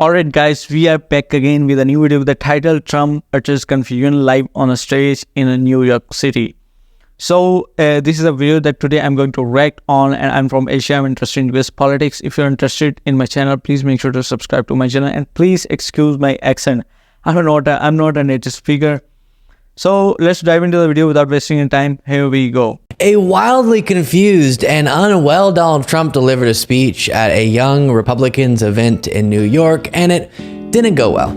Alright guys, we are back again with a new video with the title Trump utters confusion live on a stage in New York City. So this is a video that today I'm going to react on, and I'm from Asia. I'm interested in US politics. If you're interested in my channel, please make sure to subscribe to my channel, and please excuse my accent. I'm not a native speaker. So let's dive into the video without wasting any time. Here we go. A wildly confused and unwell Donald Trump delivered a speech at a young Republicans event in New York, and it didn't go well.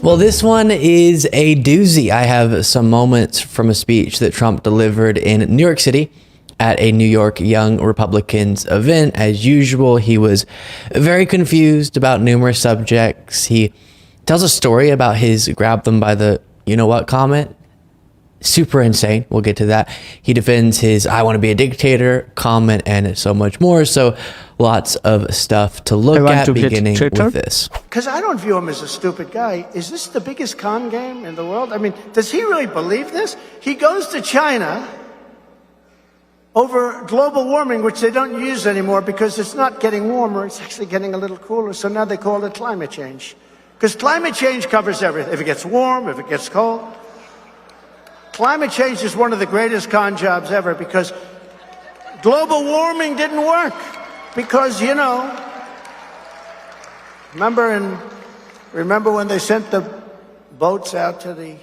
Well, this one is a doozy. I have some moments from a speech that Trump delivered in New York City at a New York Young Republicans event. As usual, he was very confused about numerous subjects. He tells a story about his grab them by the you-know-what comment. Super insane. We'll get to that. He defends his I want to be a dictator comment and so much more. So lots of stuff to look at, beginning with this. Because I don't view him as a stupid guy. Is this the biggest con game in the world? I mean, does he really believe this? He goes to China over global warming, which they don't use anymore because it's not getting warmer, it's actually getting a little cooler. So now they call it climate change. Because climate change covers everything. If it gets warm, if it gets cold. Climate change is one of the greatest con jobs ever, because global warming didn't work. Because, you know, remember when they sent the boats out to the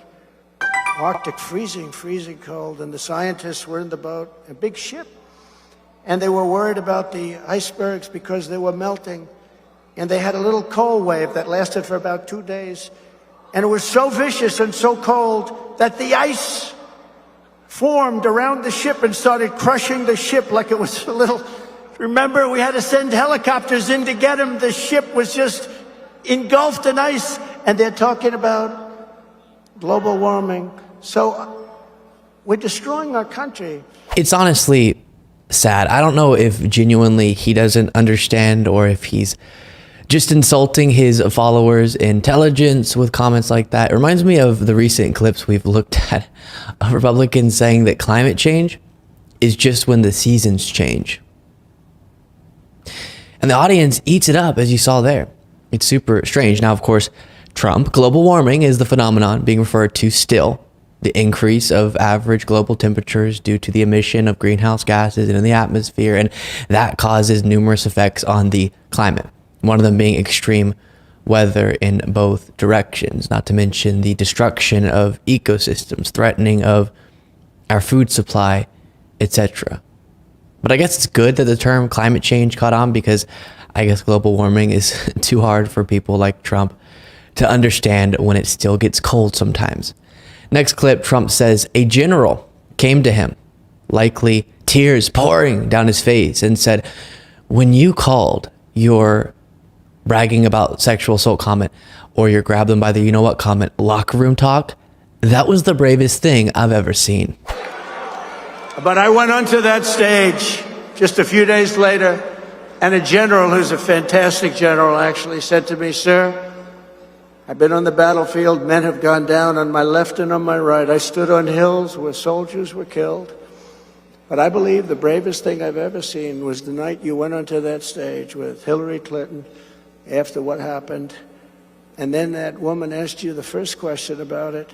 Arctic, freezing cold, and the scientists were in the boat, a big ship, and they were worried about the icebergs because they were melting, and they had a little cold wave that lasted for about 2 days, and it was so vicious and so cold that the ice formed around the ship and started crushing the ship like it was a little. Remember, we had to send helicopters in to get them. The ship was just engulfed in ice, and they're talking about global warming. So we're destroying our country. It's honestly sad. I don't know if genuinely he doesn't understand or if he's just insulting his followers' intelligence with comments like that. It reminds me of the recent clips we've looked at of Republicans saying that climate change is just when the seasons change. And the audience eats it up, as you saw there. It's super strange. Now, of course, Trump, global warming is the phenomenon being referred to still. The increase of average global temperatures due to the emission of greenhouse gases into the atmosphere, and that causes numerous effects on the climate. One of them being extreme weather in both directions, not to mention the destruction of ecosystems, threatening of our food supply, etc. But I guess it's good that the term climate change caught on, because I guess global warming is too hard for people like Trump to understand when it still gets cold sometimes. Next clip, Trump says a general came to him, likely tears pouring down his face, and said, when you called your bragging about sexual assault comment or your grab them by the you-know-what comment locker room talk, that was the bravest thing I've ever seen. But I went onto that stage just a few days later, and a general, who's a fantastic general, actually said to me, sir, I've been on the battlefield. Men have gone down on my left and on my right. I stood on hills where soldiers were killed. But I believe the bravest thing I've ever seen was the night you went onto that stage with Hillary Clinton after what happened. And then that woman asked you the first question about it.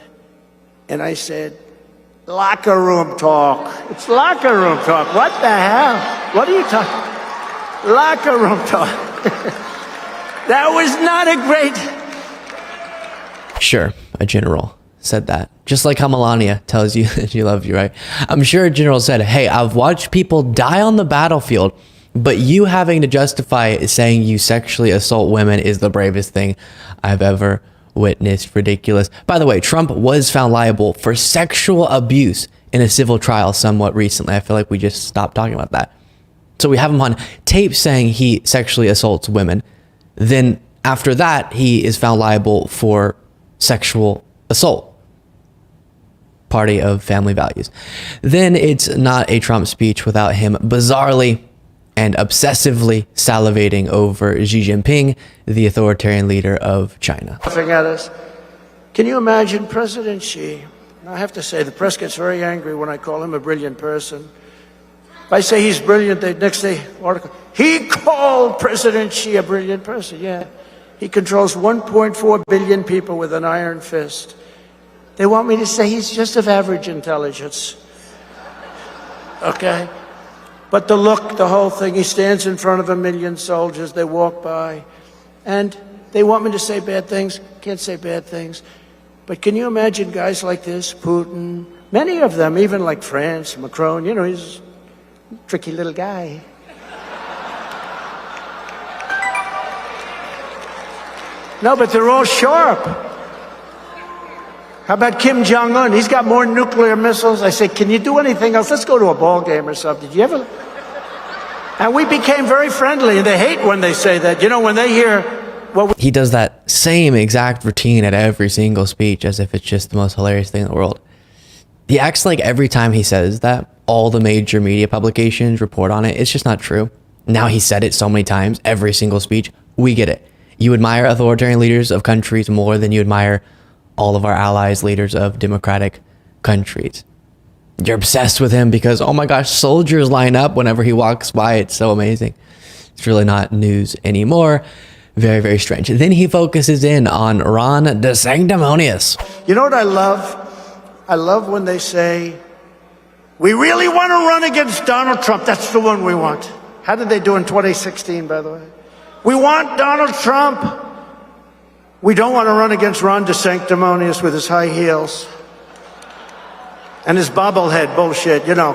And I said, locker room talk. It's locker room talk. What the hell? What are you talking? Locker room talk. That was not a great... Sure, a general said that. Just like how Melania tells you that she loves you, right? I'm sure a general said, hey, I've watched people die on the battlefield, but you having to justify saying you sexually assault women is the bravest thing I've ever witnessed. Ridiculous. By the way, Trump was found liable for sexual abuse in a civil trial somewhat recently. I feel like we just stopped talking about that. So we have him on tape saying he sexually assaults women. Then after that, he is found liable for sexual assault. Party of family values. Then it's not a Trump speech without him bizarrely and obsessively salivating over Xi Jinping, the authoritarian leader of China. Laughing at us. Can you imagine President Xi I have to say, the press gets very angry when I call him a brilliant person. If I say he's brilliant, the next day article, he called President Xi a brilliant person. Yeah, he controls 1.4 billion people with an iron fist. They want me to say he's just of average intelligence. Okay? But the look, the whole thing, he stands in front of 1 million soldiers, they walk by, and they want me to say bad things. Can't say bad things. But can you imagine guys like this, Putin, many of them, even like France, Macron, you know, he's a tricky little guy. No, but they're all sharp. How about Kim Jong-un? He's got more nuclear missiles. I say, can you do anything else? Let's go to a ball game or something. Did you ever? And we became very friendly, and they hate when they say that. You know, when they hear what He does that same exact routine at every single speech as if it's just the most hilarious thing in the world. He acts like every time he says that, all the major media publications report on it. It's just not true. Now he said it so many times, every single speech. We get it. You admire authoritarian leaders of countries more than you admire all of our allies, leaders of democratic countries. You're obsessed with him because, oh my gosh, soldiers line up whenever he walks by. It's so amazing. It's really not news anymore. Very, very strange. Then he focuses in on Ron DeSantis. You know what I love? I love when they say, we really want to run against Donald Trump. That's the one we want. How did they do in 2016, by the way? We want Donald Trump. We don't want to run against Ron DeSantis with his high heels and his bobblehead bullshit, you know.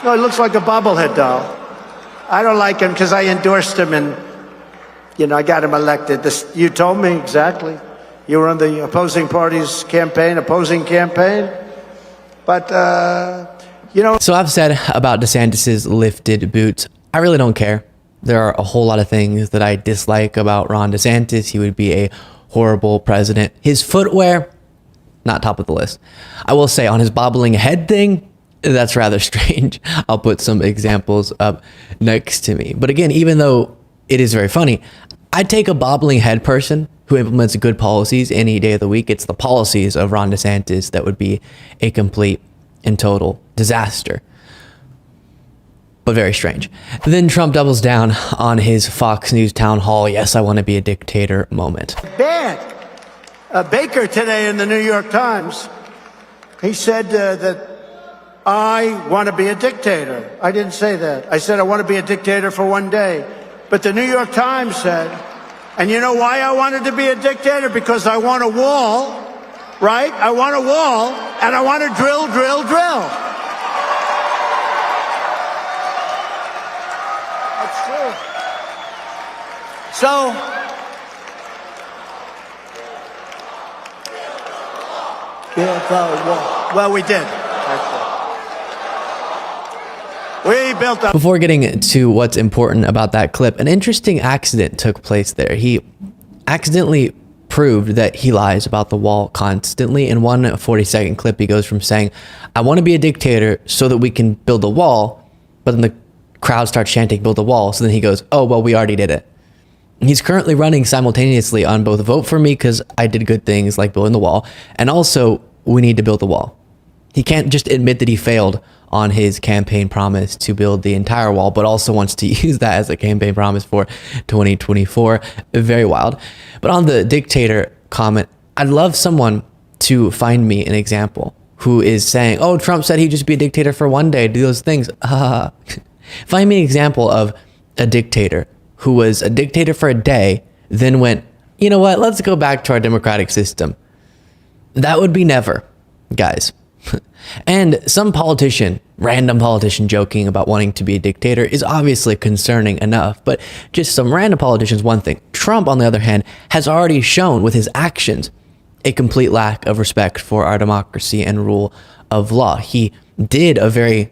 No, he looks like a bobblehead doll. I don't like him because I endorsed him and, you know, I got him elected. You told me exactly. You were on the opposing party's opposing campaign. But, you know. So I've said about DeSantis's lifted boots, I really don't care. There are a whole lot of things that I dislike about Ron DeSantis. He would be a horrible president. His footwear, not top of the list. I will say on his bobbling head thing, that's rather strange. I'll put some examples up next to me. But again, even though it is very funny, I'd take a bobbling head person who implements good policies any day of the week. It's the policies of Ron DeSantis that would be a complete and total disaster. But very strange. Then Trump doubles down on his Fox News town hall, yes, I want to be a dictator moment. Bad. Baker today in the New York Times, he said that I want to be a dictator. I didn't say that. I said I want to be a dictator for one day. But the New York Times said, and you know why I wanted to be a dictator? Because I want a wall, right? I want a wall, and I want to drill, drill, drill. That's true. So, well, we did. We built up. Before getting to what's important about that clip, an interesting accident took place there. He accidentally proved that he lies about the wall constantly. In one 40-second clip, he goes from saying, I want to be a dictator so that we can build a wall, but then the crowd starts chanting, build a wall. So then he goes, oh, well, we already did it. He's currently running simultaneously on both vote for me because I did good things like building the wall, and also we need to build the wall. He can't just admit that he failed on his campaign promise to build the entire wall, but also wants to use that as a campaign promise for 2024. Very wild. But on the dictator comment, I'd love someone to find me an example who is saying, oh, Trump said he'd just be a dictator for one day, do those things. Find me an example of a dictator who was a dictator for a day, then went, you know what, let's go back to our democratic system. That would be never, guys. And some politician, random politician joking about wanting to be a dictator is obviously concerning enough, but just some random politicians, one thing. Trump, on the other hand, has already shown with his actions a complete lack of respect for our democracy and rule of law. He did a very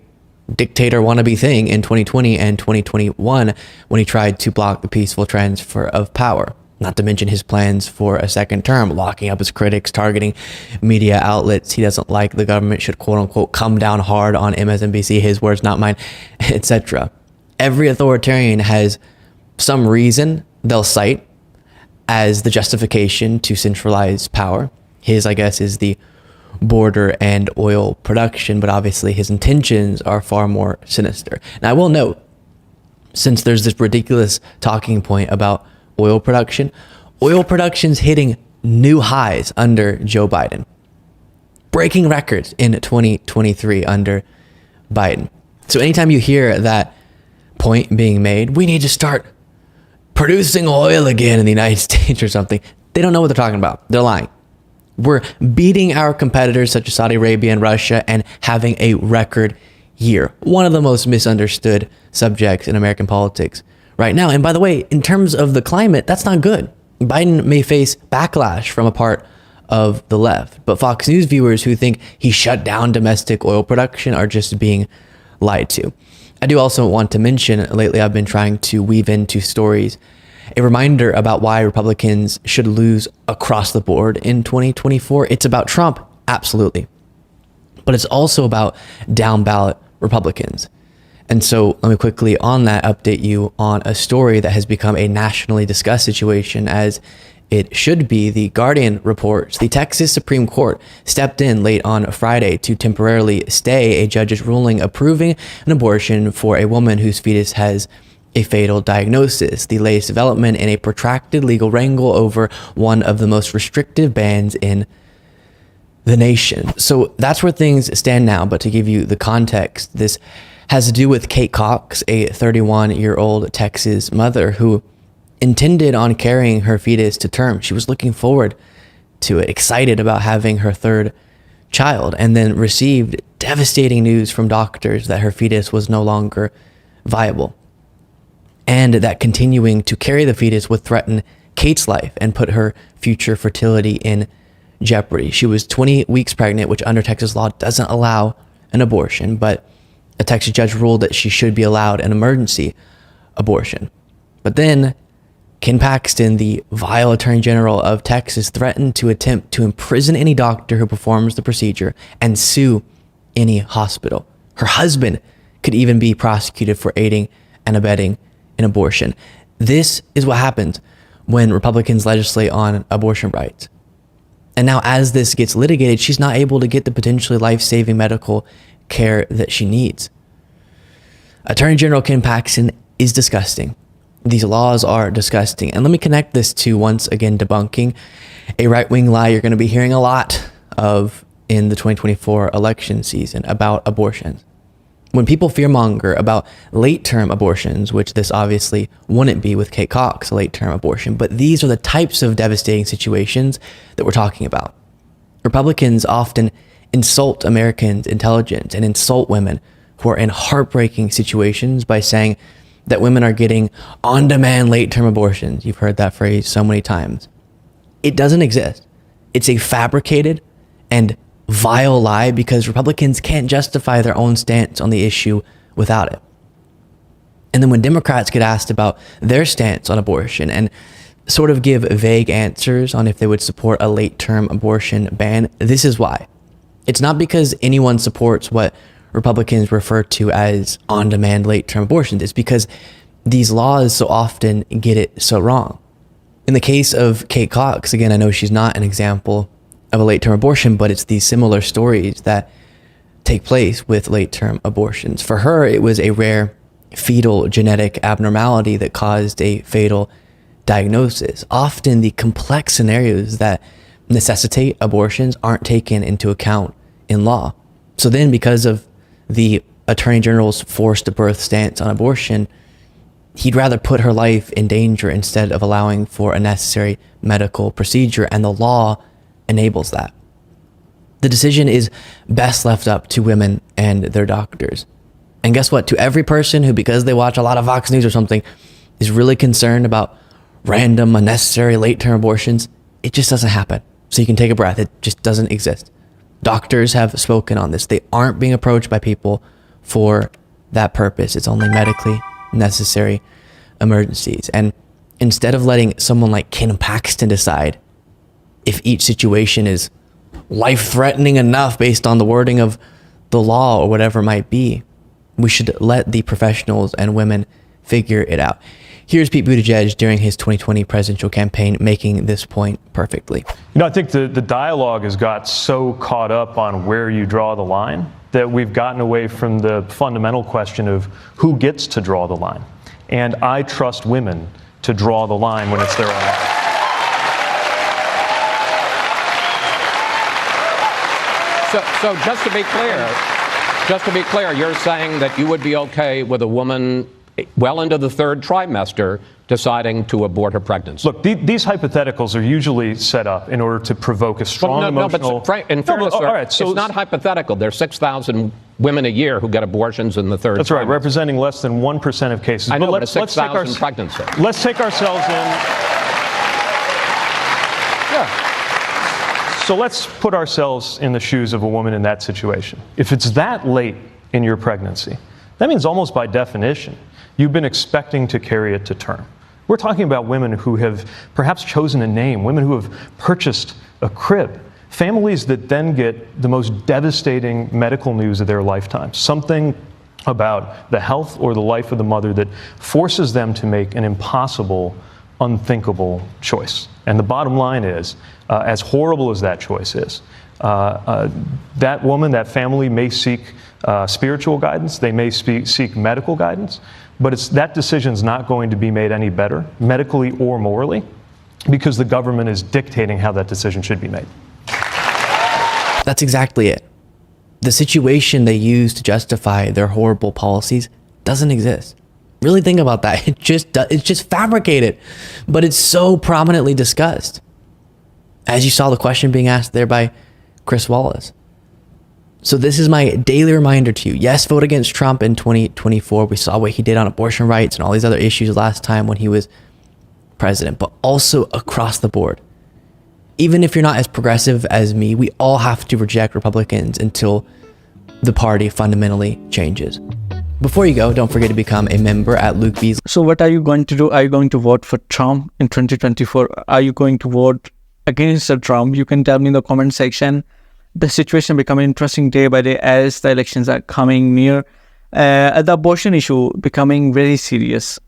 dictator wannabe thing in 2020 and 2021 when he tried to block the peaceful transfer of power. Not to mention his plans for a second term, locking up his critics, targeting media outlets he doesn't like. The government should, quote unquote, come down hard on MSNBC, his words, not mine, etc. Every authoritarian has some reason they'll cite as the justification to centralize power. His, I guess, is the border and oil production, but obviously his intentions are far more sinister. Now, I will note, since there's this ridiculous talking point about oil production's hitting new highs under Joe Biden, breaking records in 2023 under Biden. So anytime you hear that point being made, we need to start producing oil again in the United States or something, they don't know what they're talking about. They're lying. We're beating our competitors such as Saudi Arabia and Russia and having a record year. One of the most misunderstood subjects in American politics right now. And by the way, in terms of the climate, that's not good. Biden may face backlash from a part of the left, but Fox News viewers who think he shut down domestic oil production are just being lied to. I do also want to mention, lately I've been trying to weave into stories a reminder about why Republicans should lose across the board in 2024. It's about Trump, absolutely. But it's also about down ballot Republicans. And so let me quickly on that update you on a story that has become a nationally discussed situation, as it should be. The Guardian reports the Texas Supreme Court stepped in late on Friday to temporarily stay a judge's ruling approving an abortion for a woman whose fetus has a fatal diagnosis, the latest development in a protracted legal wrangle over one of the most restrictive bans in the nation. So that's where things stand now. But to give you the context, this has to do with Kate Cox, a 31-year-old Texas mother who intended on carrying her fetus to term. She was looking forward to it, excited about having her third child, and then received devastating news from doctors that her fetus was no longer viable, and that continuing to carry the fetus would threaten Kate's life and put her future fertility in jeopardy. She was 20 weeks pregnant, which under Texas law doesn't allow an abortion, but a Texas judge ruled that she should be allowed an emergency abortion. But then Ken Paxton, the vile Attorney General of Texas, threatened to attempt to imprison any doctor who performs the procedure and sue any hospital. Her husband could even be prosecuted for aiding and abetting an abortion. This is what happens when Republicans legislate on abortion rights. And now as this gets litigated, she's not able to get the potentially life-saving medical care that she needs. Attorney General Ken Paxton is disgusting. These laws are disgusting. And let me connect this to, once again, debunking a right-wing lie you're going to be hearing a lot of in the 2024 election season about abortions. When people fearmonger about late-term abortions, which this obviously wouldn't be with Kate Cox, a late-term abortion, but these are the types of devastating situations that we're talking about. Republicans often insult Americans' intelligence and insult women who are in heartbreaking situations by saying that women are getting on-demand late-term abortions. You've heard that phrase so many times. It doesn't exist. It's a fabricated and vile lie because Republicans can't justify their own stance on the issue without it. And then when Democrats get asked about their stance on abortion and sort of give vague answers on if they would support a late-term abortion ban, this is why. It's not because anyone supports what Republicans refer to as on-demand late-term abortions. It's because these laws so often get it so wrong. In the case of Kate Cox, again, I know she's not an example of a late-term abortion, but it's these similar stories that take place with late-term abortions. For her, it was a rare fetal genetic abnormality that caused a fatal diagnosis. Often the complex scenarios that necessitate abortions aren't taken into account in law. So then, because of the Attorney General's forced birth stance on abortion, he'd rather put her life in danger instead of allowing for a necessary medical procedure, and the law enables that. The decision is best left up to women and their doctors. And guess what? To every person who, because they watch a lot of Fox News or something, is really concerned about random, unnecessary late-term abortions, it just doesn't happen. So you can take a breath. It just doesn't exist. Doctors have spoken on this. They aren't being approached by people for that purpose. It's only medically necessary emergencies. And instead of letting someone like Ken Paxton decide if each situation is life-threatening enough based on the wording of the law or whatever it might be, we should let the professionals and women figure it out. Here's Pete Buttigieg during his 2020 presidential campaign making this point perfectly. I think the dialogue has got so caught up on where you draw the line that we've gotten away from the fundamental question of who gets to draw the line. And I trust women to draw the line when it's their own life. So just to be clear, you're saying that you would be okay with a woman well into the third trimester deciding to abort her pregnancy? Look, these hypotheticals are usually set up in order to provoke a strong emotional... In fairness, sir, it's not hypothetical. There's 6,000 women a year who get abortions in the third trimester. That's right, representing less than 1% of cases. I know, but 6,000 pregnancies. Let's take ourselves in... So let's put ourselves in the shoes of a woman in that situation. If it's that late in your pregnancy, that means almost by definition, you've been expecting to carry it to term. We're talking about women who have perhaps chosen a name, women who have purchased a crib, families that then get the most devastating medical news of their lifetime, something about the health or the life of the mother that forces them to make an impossible, unthinkable choice. And the bottom line is, as horrible as that choice is, that woman, that family may seek spiritual guidance, they may seek medical guidance, but that decision's not going to be made any better, medically or morally, because the government is dictating how that decision should be made. That's exactly it. The situation they use to justify their horrible policies doesn't exist. Really think about that. It's just fabricated, but it's so prominently discussed. As you saw the question being asked there by Chris Wallace. So this is my daily reminder to you. Yes, vote against Trump in 2024. We saw what he did on abortion rights and all these other issues last time when he was president, but also across the board. Even if you're not as progressive as me, we all have to reject Republicans until the party fundamentally changes. Before you go, don't forget to become a member at Luke Beasley. So what are you going to do? Are you going to vote for Trump in 2024? Are you going to vote against Trump? You can tell me in the comment section. The situation becoming interesting day by day as the elections are coming near. The abortion issue becoming very serious.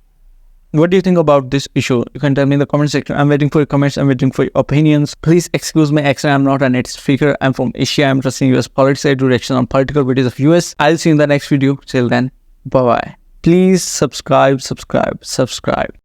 What do you think about this issue? You can tell me in the comment section. I'm waiting for your comments. I'm waiting for your opinions. Please excuse my accent. I'm not a native speaker. I'm from Asia. I'm interested in US politics. I do reaction on political videos of US. I'll see you in the next video. Till then, bye-bye. Please subscribe.